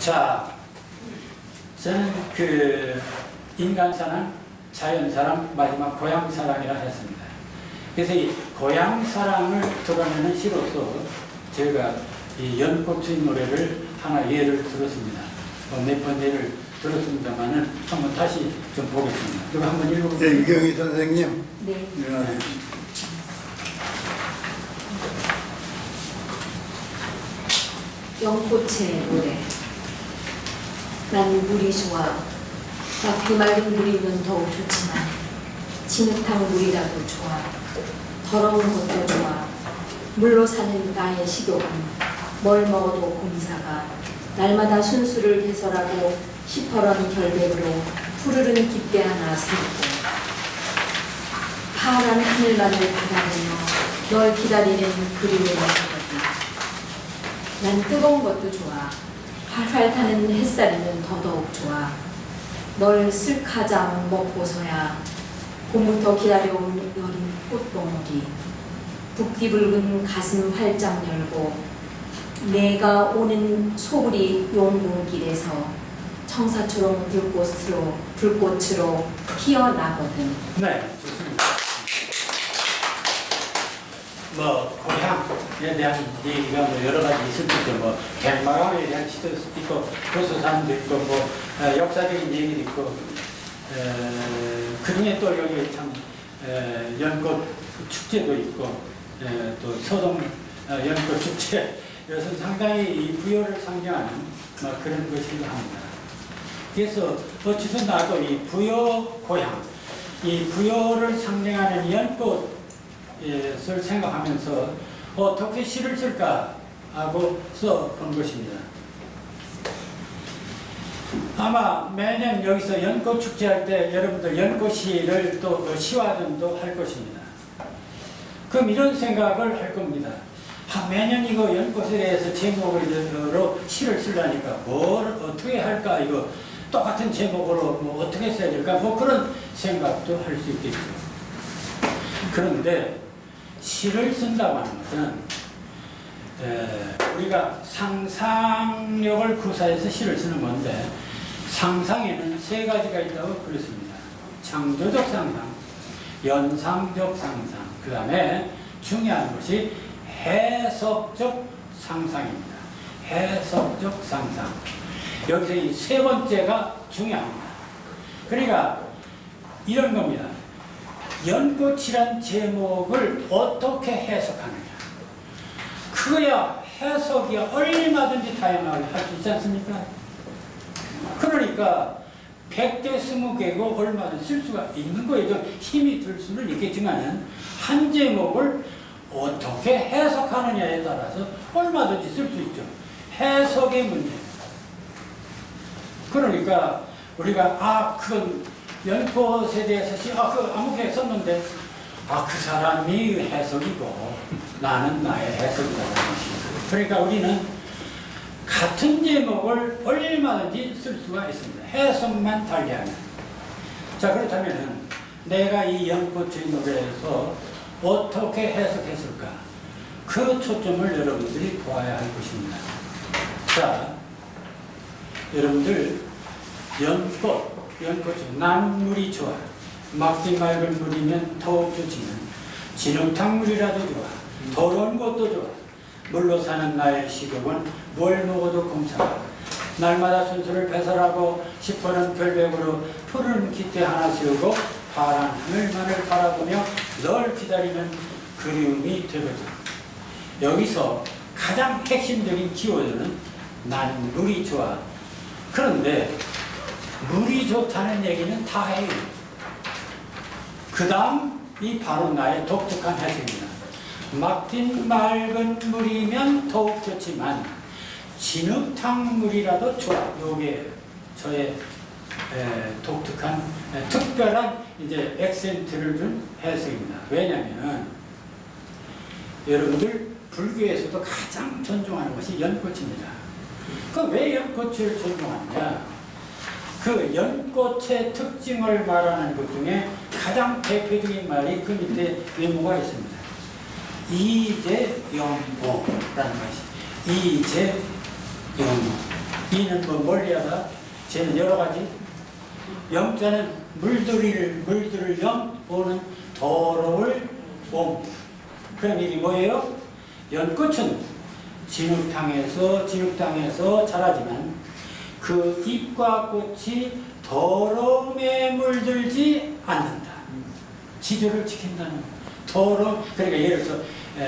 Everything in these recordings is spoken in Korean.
자, 저는 그 인간사랑, 자연사랑, 마지막 고향사랑이라 했습니다. 그래서 이 고향사랑을 드러내는 시로서 제가 이 연꽃의 노래를 하나 예를 들었습니다. 몇 번 예를 들었습니다만은 한번 다시 좀 보겠습니다. 그리고 한번 읽어보세요. 네, 유경희 선생님. 네. 네. 연꽃의 노래. 난 물이 좋아. 비 맑은 물이면 더욱 좋지만 진흙탕 물이라도 좋아. 더러운 것도 좋아. 물로 사는 나의 식욕은 뭘 먹어도 공사가 날마다 순수를 개설하고 시퍼런 결백으로 푸르른 깃대 하나 삼고 파란 하늘만을 바라보며 널 기다리는 그리움의 거거든. 난 뜨거운 것도 좋아. 활활 타는 햇살이면 더더욱 좋아. 널 쓸카장 먹고서야 봄부터 기다려온 여린 꽃봉오리 붓기붉은 가슴 활짝 열고 내가 오는 소굴이 용궁길에서 청사초롱 불꽃으로 피어나거든. 네, 좋습니다. 뭐 고향에 대한 얘기가 뭐 여러 가지 있을 텐데 뭐 백마강에 대한 시도 있고 도서산도 있고 뭐 역사적인 얘기도 있고 그중에 또 여기 참 연꽃 축제도 있고 또 서동 연꽃 축제 이것은 상당히 이 부여를 상징하는 그런 것이기도 합니다. 그래서 어찌서 나도 이 부여 고향, 이 부여를 상징하는 연꽃을 생각하면서 어떻게 시를 쓸까 하고 써본 것입니다. 아마 매년 여기서 연꽃 축제할 때 여러분들 연꽃시를 또 시화전도 할 것입니다. 그럼 이런 생각을 할 겁니다. 매년 이거 연꽃에 대해서 제목으로 시를 쓰려니까 뭘 어떻게 할까, 이거 똑같은 제목으로 뭐 어떻게 써야 될까, 뭐 그런 생각도 할 수 있겠죠. 그런데 시를 쓴다고 하는 것은 우리가 상상력을 구사해서 시를 쓰는 건데 상상에는 세 가지가 있다고 그랬습니다. 창조적 상상, 연상적 상상, 그 다음에 중요한 것이 해석적 상상입니다. 해석적 상상. 여기서 이 세 번째가 중요합니다. 그러니까 이런 겁니다. 연꽃이란 제목을 어떻게 해석하느냐. 그야 해석이 얼마든지 다양하게 할 수 있지 않습니까? 그러니까 100개, 20개고 얼마든지 쓸 수가 있는 거예요. 힘이 들 수는 있겠지만 한 제목을 어떻게 해석하느냐에 따라서 얼마든지 쓸 수 있죠. 해석의 문제입니다. 그러니까 우리가 그건 연꽃에 대해서 그 아무게 썼는데 그 사람이 해석이고 나는 나의 해석이라는 것입니다. 그러니까 우리는 같은 제목을 얼마든지 쓸 수가 있습니다. 해석만 달리하면. 자, 그렇다면 내가 이 연꽃의 노래에서 어떻게 해석했을까? 그 초점을 여러분들이 보아야 할 것입니다. 자, 여러분들 연꽃이 난 물이 좋아. 막지 맑은 물이면 더욱 좋지만 진흙탕 물이라도 좋아. 더러운 것도 좋아. 물로 사는 나의 식욕은 뭘 먹어도 공사가 날마다 순수를 배설하고 시퍼런 결백으로 푸른 깃대 하나 세우고 파란 하늘만을 바라보며 널 기다리는 그리움이 되거든. 여기서 가장 핵심적인 키워드는 난 물이 좋아. 그런데 물이 좋다는 얘기는 다 해요. 그 다음이 바로 나의 독특한 해석입니다. 막힌 맑은 물이면 더욱 좋지만 진흙탕 물이라도 좋아. 요게 저의 독특한 특별한 이제 액센트를 준 해석입니다. 왜냐하면 여러분들 불교에서도 가장 존중하는 것이 연꽃입니다. 그 왜 연꽃을 존중하느냐? 그 연꽃의 특징을 말하는 것 중에 가장 대표적인 말이 그 밑에 외모가 있습니다. 이재영모라는 것이 이재영모. 이는 뭐 멀리하다, 쟤는 여러 가지. 영자는 물들을 영, 오는 더러울 옴. 그럼 이게 뭐예요? 연꽃은 진흙탕에서 자라지만 그 잎과 꽃이 더러움에 물들지 않는다. 지조를 지킨다는 더러움. 그러니까 예를 들어서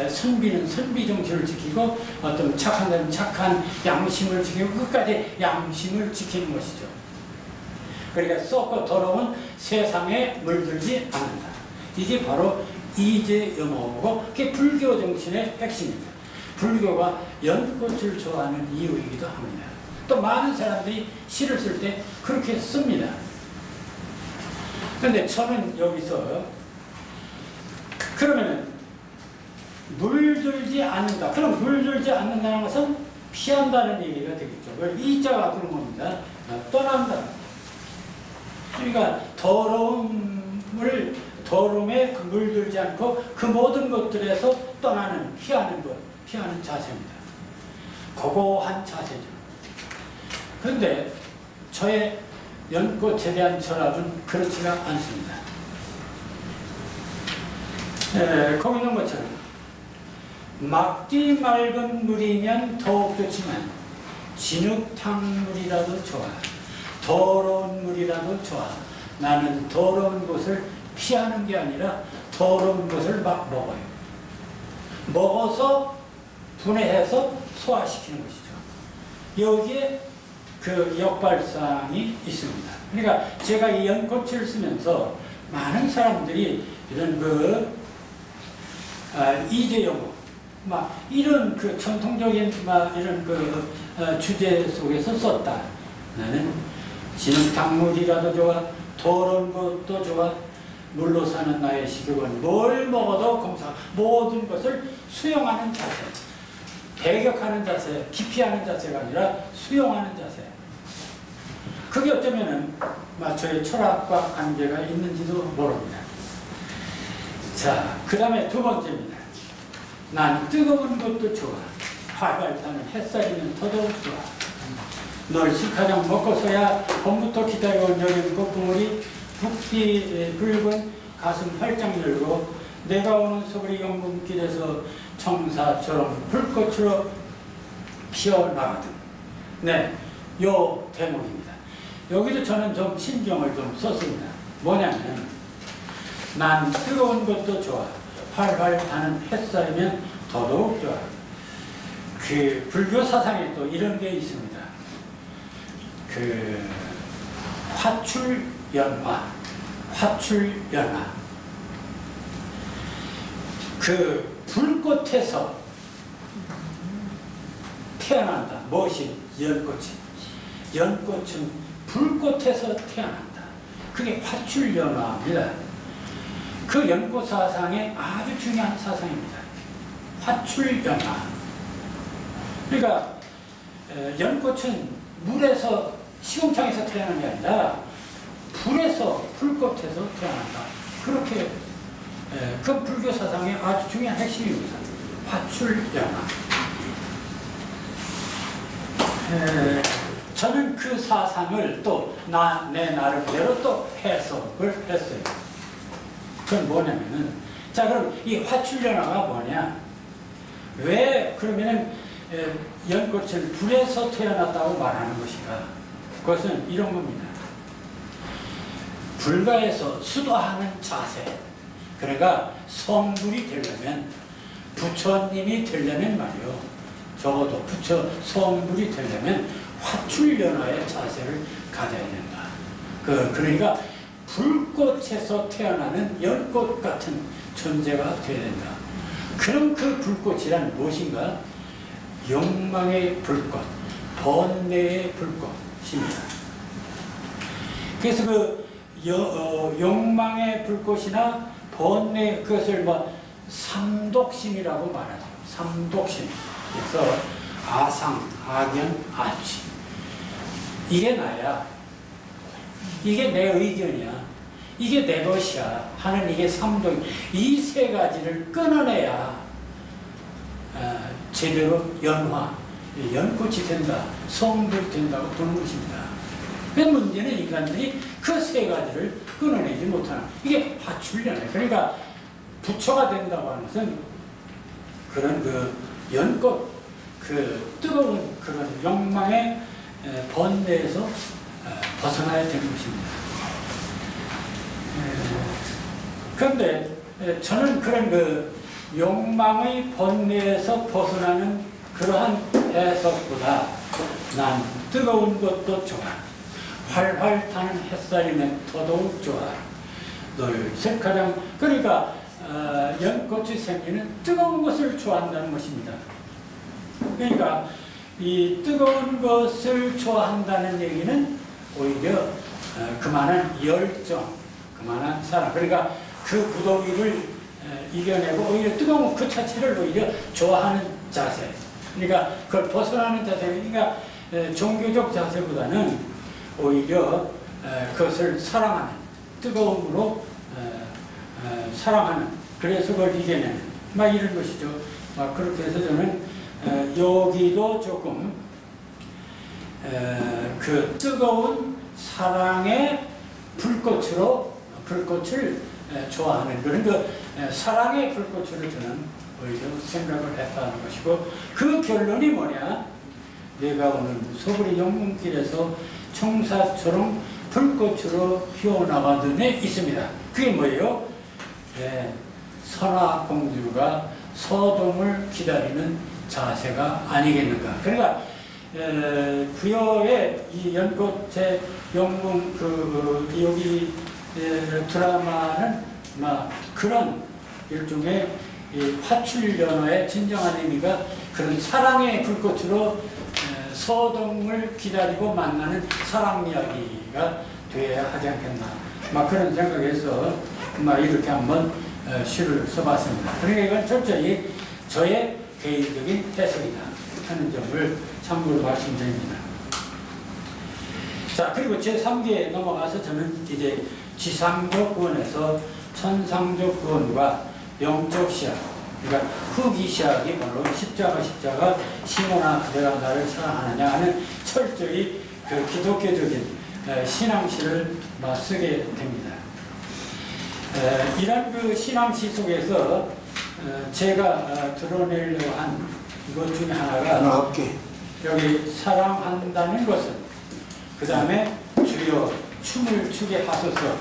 선비는 선비 정신을 지키고 어떤 착한 사람은 착한 양심을 지키고 끝까지 양심을 지키는 것이죠. 그러니까 썩고 더러운 세상에 물들지 않는다. 이게 바로 이제영어고 그게 불교 정신의 핵심입니다. 불교가 연꽃을 좋아하는 이유이기도 합니다. 또 많은 사람들이 시를 쓸 때 그렇게 씁니다. 그런데 저는 여기서 그러면은 물들지 않는다. 그럼 물들지 않는다는 것은 피한다는 얘기가 되겠죠. 이자가 그런 겁니다. 떠난다. 그러니까 더러움에 물들지 않고 그 모든 것들에서 떠나는, 피하는 자세입니다. 고고한 자세죠. 그런데 저의 연꽃에 대한 철학은 그렇지가 않습니다. 거기 있는 것처럼 막디 맑은 물이면 더욱 좋지만 진흙탕 물이라도 좋아. 더러운 물이라도 좋아. 나는 더러운 것을 피하는 게 아니라 더러운 것을 막 먹어요. 먹어서 분해해서 소화시키는 것이죠. 여기에 그 역발상이 있습니다. 그러니까 제가 이 연꽃을 쓰면서 많은 사람들이 이런 이제영어 이런 그 전통적인 이런 주제 속에서 썼다. 나는 진흙탕물이라도 좋아, 더러운 것도 좋아, 물로 사는 나의 식욕은 뭘 먹어도 검사, 모든 것을 수용하는 자세, 배격하는 자세, 기피하는 자세가 아니라 수용하는 자세. 그게 어쩌면은 저의 철학과 관계가 있는지도 모릅니다. 자, 그 다음에 두 번째입니다. 난 뜨거운 것도 좋아. 활발 타는 햇살이면 더더욱 좋아. 널 식가장 먹고서야 봄부터 기다려온 여름 꽃봉오리 붓기 붉은 가슴 활짝 열고 내가 오는 서울의 영문길에서 청사처럼 불꽃으로 피어나가든. 네, 요 대목입니다. 여기도 저는 좀 신경을 좀 썼습니다. 뭐냐면 난 뜨거운 것도 좋아. 활활 타는 햇살이면 더더욱 좋아. 그 불교 사상에 또 이런 게 있습니다. 그 화출연화. 그 불꽃에서 태어난다. 무엇이? 연꽃이. 연꽃은 불꽃에서 태어난다. 그게 화출연화입니다. 그 연꽃 사상의 아주 중요한 사상입니다. 화출연화. 그러니까 연꽃은 물에서 시궁창에서 태어난 게 아니라 불에서, 불꽃에서 태어난다. 그렇게 그 불교 사상의 아주 중요한 핵심입니다. 화출연화. 저는 그 사상을 또 내 나름대로 또 해석을 했어요. 그건 뭐냐면은, 자, 그럼 이 화출연화가 뭐냐? 왜 그러면은 연꽃을 불에서 태어났다고 말하는 것인가? 그것은 이런 겁니다. 불가에서 수도하는 자세. 그러니까 성불이 되려면, 부처님이 되려면 말이요. 적어도 부처 성불이 되려면 화출연화의 자세를 가져야 된다. 그러니까 불꽃에서 태어나는 연꽃 같은 존재가 되어야 된다. 그럼 그 불꽃이란 무엇인가? 욕망의 불꽃, 번뇌의 불꽃입니다. 그래서 그 욕망의 불꽃이나 번뇌, 그것을 삼독심이라고 말하죠. 삼독심. 그래서 아상, 악연, 아취. 이게 나야. 이게 내 의견이야. 이게 내 것이야. 하는 이게 삼독. 이 세 가지를 끊어내야 제대로 연화, 연꽃이 된다. 성불된다고 보는 것입니다. 그 문제는 인간들이 그 세 가지를 끊어내지 못하는, 이게 화출련이에요. 그러니까 부처가 된다고 하는 것은 그런 그 연꽃, 그 뜨거운 그런 욕망의 번뇌에서 벗어나야 되는 것입니다. 그런데 저는 그런 그 욕망의 번뇌에서 벗어나는 그러한 해석보다 난 뜨거운 것도 좋아, 활활 타는 햇살이면 더더욱 좋아, 늘 색가장, 그러니까 연꽃이 생기는 뜨거운 것을 좋아한다는 것입니다. 그러니까 이 뜨거운 것을 좋아한다는 얘기는 오히려 그만한 열정, 그만한 사랑, 그러니까 그 무더위를 이겨내고 오히려 뜨거운 그 자체를 오히려 좋아하는 자세, 그러니까 그걸 벗어나는 자세, 그러니까 종교적 자세보다는 오히려 그것을 사랑하는, 뜨거움으로 사랑하는, 그래서 그걸 이겨내는 막 이런 것이죠. 막 그렇게 해서 저는 여기도 조금 그 뜨거운 사랑의 불꽃을 좋아하는 그런 그 사랑의 불꽃으로 저는 오히려 생각을 했다는 것이고, 그 결론이 뭐냐, 내가 오늘 소불이 영문길에서 총사처럼 불꽃으로 피어나가던 데 있습니다. 그게 뭐예요? 선화공주가 서동을 기다리는 자세가 아니겠는가. 그러니까 부여의 이 연꽃의 영문 여기 드라마는 그런 일종의 화출연화의 진정한 의미가 그런 사랑의 불꽃으로 서동을 기다리고 만나는 사랑 이야기가 되어야 하지 않겠나, 그런 생각에서 이렇게 한번 시를 써봤습니다. 그러니까 이건 철저히 저의 개인적인 해석이다 하는 점을 참고로 말씀드립니다. 자, 그리고 제3기에 넘어가서 저는 이제 지상적 구원에서 천상적 구원과 영적 시학, 그러니까 후기 시학이 바로 십자가 시모나 내가 나를 사랑하느냐 하는 철저히 그 기독교적인 신앙시를 쓰게 됩니다. 이런 그 신앙시 속에서 제가 드러내려고 한 이것 중에 하나가 여기 사랑한다는 것은, 그 다음에 주여 춤을 추게 하소서,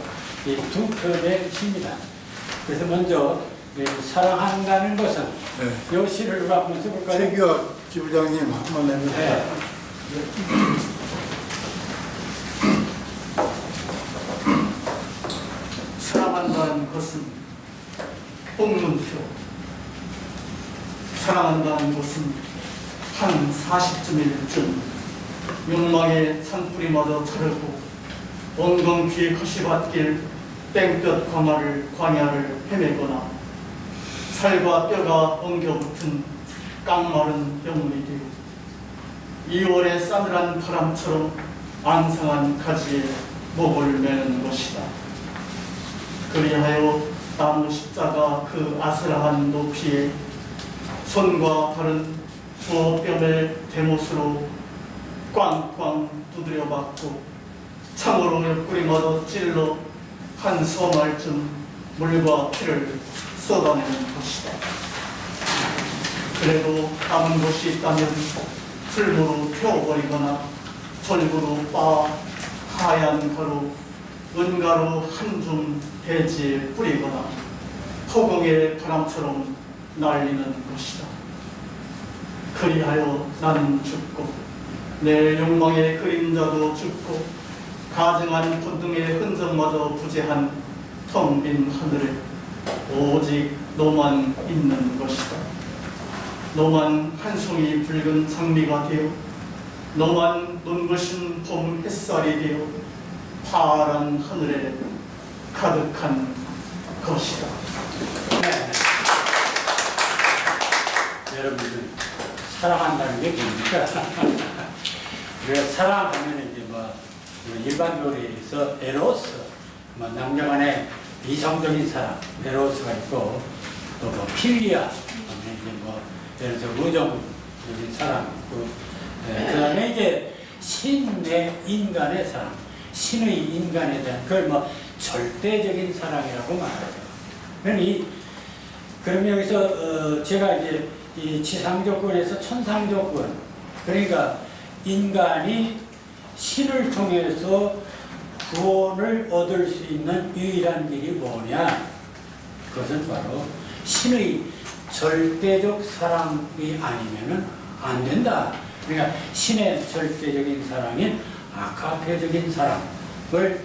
이 두 편의 시입니다. 그래서 먼저 사랑한다는 것은 이 시를 누가 한번 써볼까요? 최규하 지부장님 한번 해보세요. 네. 사랑한다는 것은 뽕문표, 사랑한다는 것은 한 40쯤일 쯤 욕망의 산뿌리마저 자르고 온건 귀에 거시밭길 땡볕 광야를 헤매거나 살과 뼈가 엉겨붙은 깡마른 영혼이 되고 2월의 싸늘한 바람처럼 앙상한 가지에 목을 매는 것이다. 그리하여 나무 십자가 그 아슬한 높이에 손과 발은 두어 뼘의 대못으로 꽝꽝 두드려 맞고 참으로 옆구리마저 찔러 한 서말쯤 물과 피를 쏟아내는 것이다. 그래도 남은 것이 있다면 풀무로 태워버리거나 절구로 빻아 하얀 가루, 은가루 한 줌 대지에 뿌리거나 허공의 바람처럼 날리는 것이다. 그리하여 나는 죽고 내 욕망의 그림자도 죽고 가증한 본등의 흔적마저 부재한 텅 빈 하늘에 오직 너만 있는 것이다. 너만 한 송이 붉은 장미가 되어, 너만 눈부신 봄 햇살이 되어 파란 하늘에 가득한 것이다. 네. 여러분들, 사랑한다는 게 뭡니까? 우리가 사랑하면 이제 일반적으로 해서 에로스, 남녀간의 이성적인 사랑, 에로스가 있고, 또 필리아, 이제 예를 들어 우정적인 사랑 있고, 그 다음에 이제 신의 인간의 사랑, 신의 인간에 대한 그걸 뭐 절대적인 사랑이라고 말하죠. 그럼 여기서 제가 이제 이 지상조건에서 천상조건, 그러니까 인간이 신을 통해서 구원을 얻을 수 있는 유일한 길이 뭐냐? 그것은 바로 신의 절대적 사랑이 아니면은 안 된다. 그러니까 신의 절대적인 사랑인 아카페적인 사랑을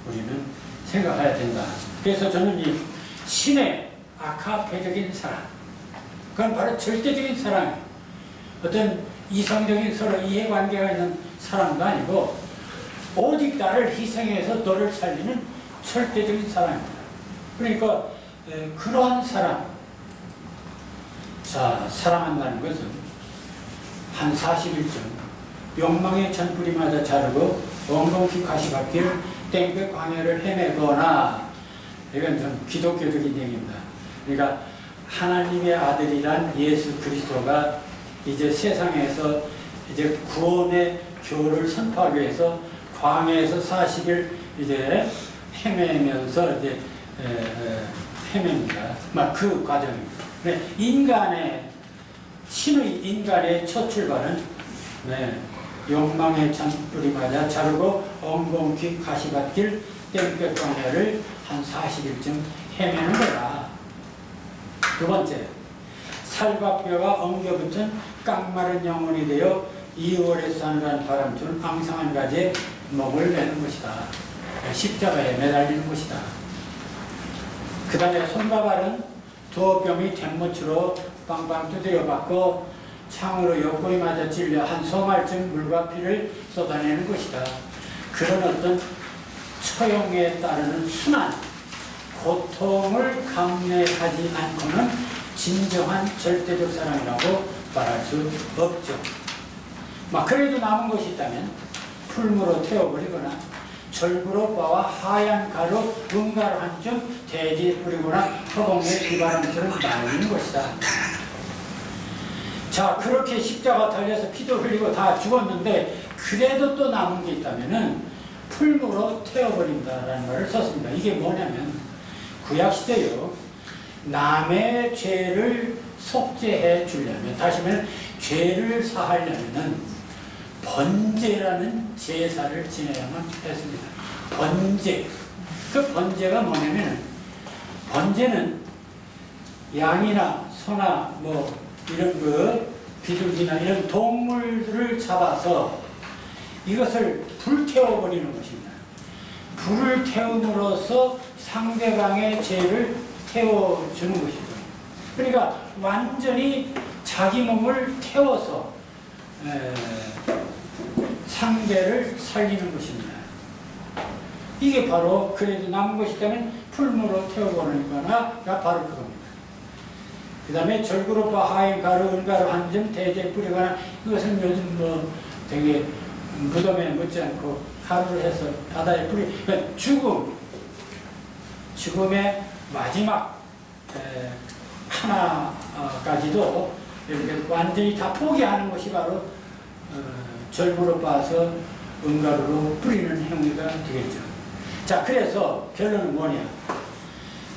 우리는 생각해야 된다. 그래서 저는 이 신의 아카페적인 사랑, 그건 바로 절대적인 사랑이에요. 어떤 이성적인 서로 이해관계가 있는 사랑도 아니고 오직 나를 희생해서 너를 살리는 절대적인 사랑입니다. 그러니까 그러한 사랑, 자, 사랑한다는 것은 한 40일쯤 욕망의 천뿌리마다 자르고 엉겅퀴 가시밭길 땡볕 광야를 헤매거나, 이건 좀 기독교적인 얘기입니다. 그러니까 하나님의 아들이란 예수 그리스도가 이제 세상에서 이제 구원의 교를 선포하기 위해서 광야에서 40일 이제 헤매면서 이제 헤맵니다. 막 그 과정입니다. 인간의 신의 인간의 첫 출발은 욕망의 잔뿌리 맞아 자르고 엉겅퀴 가시밭길 땡볕 광야를 한 40일쯤 헤매는 거라. 두 번째, 살과 뼈가 엉겨붙은 깡마른 영혼이 되어 2월에 싸늘한 바람처럼 앙상한 가지에 목을 매는 것이다. 십자가에 매달리는 것이다. 그 다음에 손과 발은 두어 뼘이 된못으로 빵빵 두드려 받고 창으로 옆구리 맞아 찔려 한 소말쯤 물과 피를 쏟아내는 것이다. 그런 어떤 처형에 따르는 순한 고통을 감내하지 않고는 진정한 절대적 사랑이라고 말할 수 없죠. 막 그래도 남은 것이 있다면 풀무로 태워버리거나 절구로 빻아 하얀 가루 은가루 한 줌 대지에 뿌리거나 허공에 비바람처럼 날리는 것이다. 자, 그렇게 십자가 달려서 피도 흘리고 다 죽었는데 그래도 또 남은 게 있다면은 풀무로 태워버린다라는 말을 썼습니다. 이게 뭐냐면 구약시대요, 남의 죄를 속죄해 주려면, 다시 말하면 죄를 사하려면은 번제라는 제사를 지내야만 했습니다. 번제. 그 번제가 뭐냐면, 번제는 양이나 소나 뭐 이런 비둘기나 이런 동물들을 잡아서 이것을 불태워버리는 것입니다. 불을 태움으로써 상대방의 죄를 태워주는 것이죠. 그러니까 완전히 자기 몸을 태워서 상대를 살리는 것입니다. 이게 바로 그래도 남은 것이 있다면 풀무로 태워버리거나 바로 그겁니다. 그 다음에 절구로 빻아 하얀 가루, 은가루 한 점 대지에 뿌리거나, 이것은 요즘 뭐 되게 무덤에 묻지 않고 가루를 해서 바다에 뿌리, 그러니까 죽음의 마지막 하나까지도 이렇게 완전히 다 포기하는 것이 바로 절구로 빻아서 은가루로 뿌리는 행위가 되겠죠. 자, 그래서 결론은 뭐냐?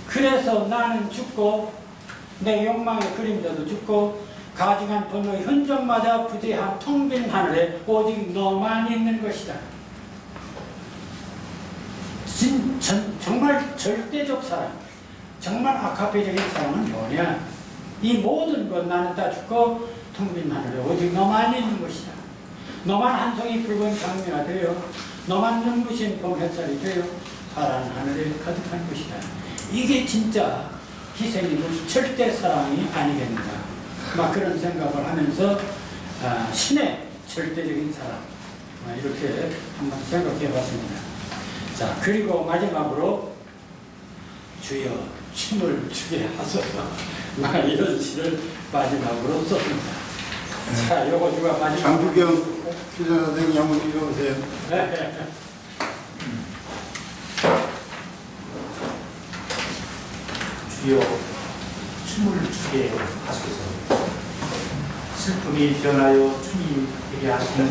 그래서 나는 죽고 내 욕망의 그림자도 죽고 가증한 분노의 흔적마저 부재한 텅 빈 하늘에 오직 너만 있는 것이다. 정말 절대적 사랑, 정말 아카페적인 사랑은 뭐냐? 이 모든 것 나는 다 죽고 텅 빈 하늘에 오직 너만 있는 것이다. 너만 한 송이 붉은 장미가 되어 너만 눈부신 봄 햇살이 되어 파란 하늘에 가득한 것이다. 이게 진짜 희생이고 절대 사랑이 아니겠는가. 막 그런 생각을 하면서 신의 절대적인 사랑, 이렇게 한번 생각해 봤습니다. 자, 그리고 마지막으로 주여 춤을 추게 하소서, 이런 시를 마지막으로 썼습니다. 자, 요거 누가 마지막 장국영 기자님 한번 읽어보세요. 주여 춤을 추게 하소서. 슬픔이 변하여 춤이 되게 하시는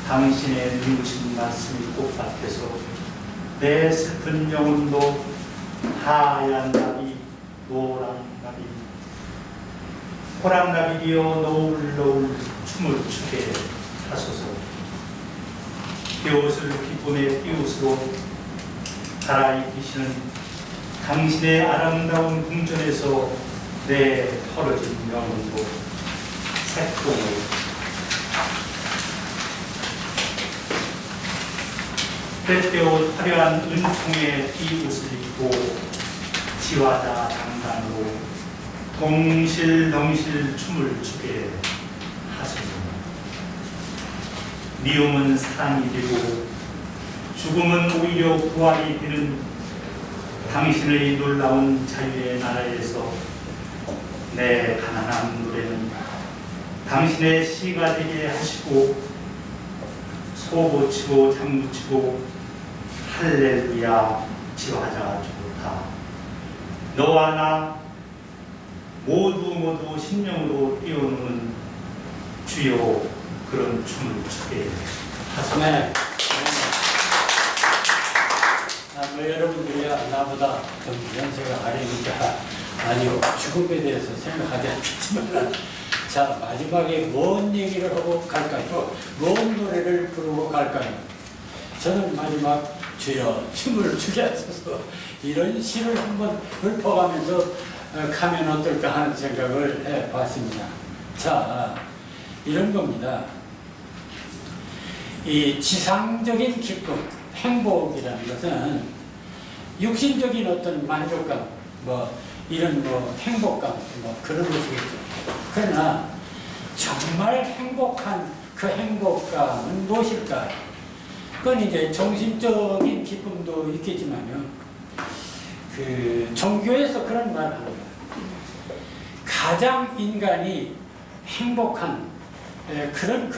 당신의 누우신 말씀이 꽃밭에서 내 슬픈 영혼도 하얀 나비 노란 나비 호랑나비 되어 노을노을 춤을 추게 하소서. 비옷을 기쁨의 비옷으로 갈아입히시는 당신의 아름다운 궁전에서 내 헐어진 영혼도 새똥으로 때때옷 화려한 은총의 비옷을 입고 지화자 장단으로 덩실덩실 춤을 추게 하소서. 미움은 사랑이 되고 죽음은 오히려 부활이 되는 당신의 놀라운 자유의 나라에서 내 가난한 노래는 당신의 시가 되게 하시고 소고치고 장구치고 할렐루야 지화자 좋다. 너와 나 모두 심령으로 뛰어노는 주여 그런 춤을 추게 하소서. 네. 여러분들이 나보다 좀 연세가 아래니까 아니요 죽음에 대해서 생각하지 않겠지만 자 마지막에 뭔 얘기를 하고 갈까요? 뭔 노래를 부르고 갈까요? 저는 마지막 주여 춤을 추게 하소서 이런 시를 한번 읊어가면서 가면 어떨까 하는 생각을 해봤습니다. 자 이런 겁니다. 이 지상적인 기쁨, 행복이라는 것은 육신적인 어떤 만족감, 이런 행복감, 그런 것이겠죠. 그러나 정말 행복한 그 행복감은 무엇일까? 그건 이제 정신적인 기쁨도 있겠지만요. 그 종교에서 그런 말을 합니다. 가장 인간이 행복한 그런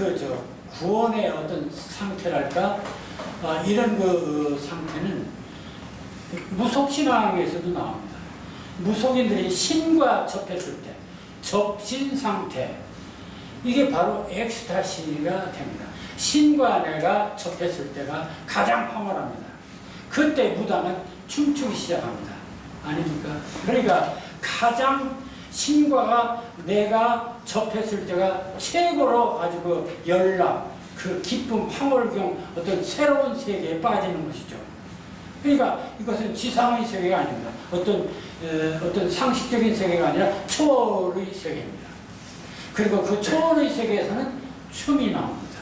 구원의 어떤 상태랄까? 이런 그 상태는 무속신앙에서도 나옵니다. 무속인들이 신과 접했을 때, 접신 상태, 이게 바로 엑스타시가 됩니다. 신과 내가 접했을 때가 가장 황홀합니다. 그때 무당은 춤추기 시작합니다. 아닙니까? 그러니까 가장 신과 내가 접했을 때가 최고로 아주 그 열람, 그 기쁨, 황홀경, 어떤 새로운 세계에 빠지는 것이죠. 그러니까 이것은 지상의 세계가 아닙니다. 어떤 상식적인 세계가 아니라 초월의 세계입니다. 그리고 그 초월의 세계에서는 춤이 나옵니다.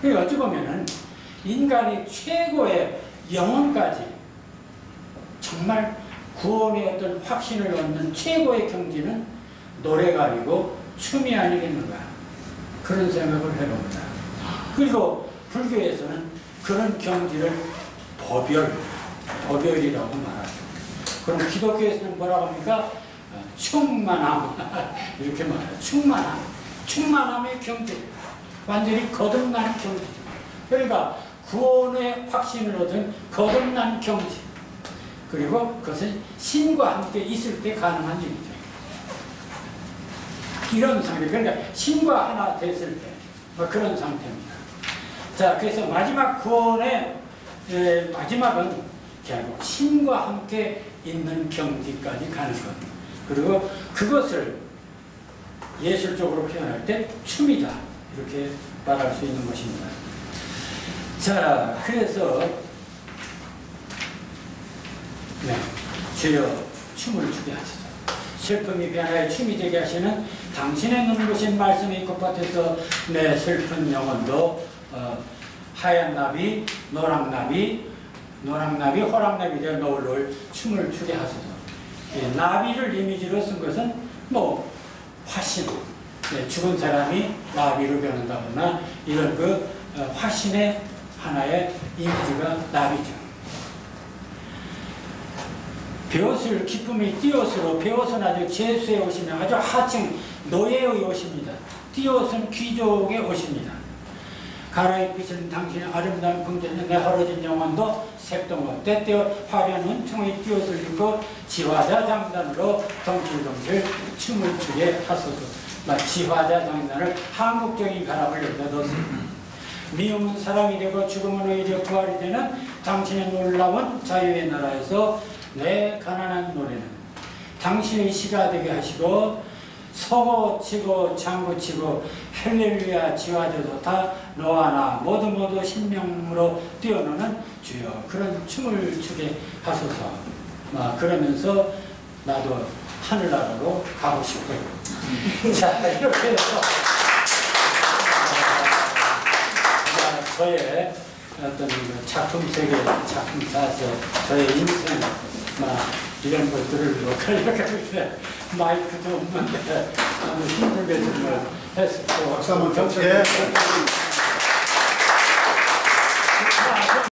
그러니까 어찌 보면은 인간이 최고의 영혼까지 정말 구원의 어떤 확신을 얻는 최고의 경지는 노래가 아니고 춤이 아니겠는가 그런 생각을 해봅니다. 그리고 불교에서는 그런 경지를 법열이라고 말하죠. 그럼 기독교에서는 뭐라고 합니까? 충만함 이렇게 말해요. 충만함의 경지, 완전히 거듭난 경지죠. 그러니까 구원의 확신을 얻은 거듭난 경지, 그리고 그것은 신과 함께 있을 때 가능한 일이죠. 이런 상태, 그러니까 신과 하나 됐을 때 그런 상태입니다. 자, 그래서 마지막 구원의 마지막은 결국 신과 함께 있는 경지까지 가는 것. 그리고 그것을 예술적으로 표현할 때 춤이다. 이렇게 말할 수 있는 것입니다. 자, 그래서 주여 춤을 추게 하소서. 슬픔이 변하여 춤이 되게 하시는 당신의 눈부신 말씀이 꽃밭에서 내 슬픈 영혼도 하얀 나비, 노랑나비, 호랑나비 되어 노을노을 춤을 추게 하소서. 나비를 이미지로 쓴 것은 화신, 죽은 사람이 나비로 변한다거나 이런 그 화신의 하나의 이미지가 나비죠. 배옷을 기쁨의 띠옷으로, 배옷은 아주 제수의 옷이며 아주 하층 노예의 옷입니다. 띠옷은 귀족의 옷입니다. 갈아입히시는 당신의 아름다운 궁전에 내 헐어진 영혼도 색동옷 때때어 화려한 은총의 띠옷을 입고 지화자 장단으로 덩실덩실 춤을 추게 하소서. 지화자 장단을 한국적인 결합을 넣었습니다. 미움은 사랑이 되고 죽음은 오히려 부활이 되는 당신의 놀라운 자유의 나라에서 내 가난한 노래는 당신의 시가 되게 하시고 서고 치고 장구 치고 할렐루야 지화자도 다 너와 나 모두 신명으로 뛰어노는 주여 그런 춤을 추게 하소서. 그러면서 나도 하늘나라로 가고 싶어요. 자, 이렇게 해서 저의 어떤 작품 세계, 작품 사서 저의 인생 이런 것들을 녹화하려고 했는데 마이크도 없는데 너무 힘들게 정말 했었고 박수 한번 쳐.